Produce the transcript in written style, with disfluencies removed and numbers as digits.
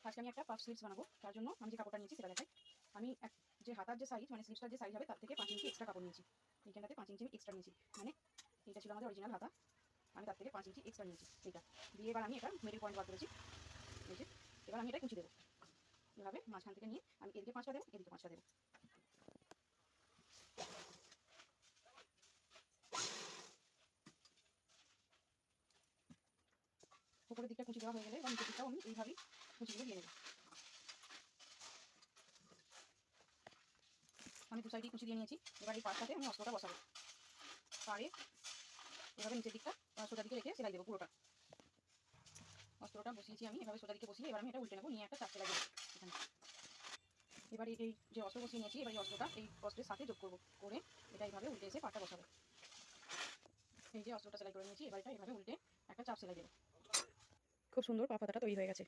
আজকে আমি একটা পাফ স্লিভস বানাবো। তার জন্য আমি যে কাপড়টা নিয়েছি সেটা দেখাই। আমি যে হাতার যে সাইজ, মানে স্লিভসটার যে সাইজ হবে তার থেকে 5 ইঞ্চি এক্সট্রা কাপড় নিয়েছি। এইখানটাতে 5 ইঞ্চি আমি এক্সট্রা নিয়েছি, মানে এটা ছিল আমাদের অরিজিনাল হাতা, আমি তার থেকে 5 ইঞ্চি এক্সট্রা নিয়েছি। এইটা দিয়ে এবার আমি এটা মিডল পয়েন্ট বার করেছি। এই যে এবার আমি এটা কুচি দেবো। এভাবে মাঝখান থেকে নিয়ে আমি এদিকে 5টা দেবো, এদিকে 5টা দেবো। উপরের দিকটা কুচি দেওয়া হয়ে গেলে এবার নিচের দিকটাও আমি এইভাবেই কুচিগুলো দিয়ে নেবো। আমি দু সাইডেই কুচি দিয়ে নিয়েছি। এবার এই পাশটাতে আমি অস্ত্রটা বসাবো। পাড়ে এভাবে নিচের দিকটা সোজা দিকে রেখে সেলাই দেবো পুরোটা। অস্ত্রটা বসিয়েছি আমি এভাবে সোজা দিকে বসিয়ে এবার আমি এটা উল্টে নেবো, নিয়ে একটা চাপ সেলাই দেবো এখানে। এবার এই যে অস্ত্র বসিয়ে নিয়েছি, এবার এই অস্ত্রটা এই অস্ত্রের সাথে যোগ করবো, করে এটা এইভাবে উল্টে এসে পাটটা বসাবো। এই যে অস্ত্রটা সেলাই করে নিয়েছি, এবার এটা এইভাবে উল্টে একটা চাপ সেলাই দেবো। খুব সুন্দর পা পাতাটা তৈরি হয়ে গেছে।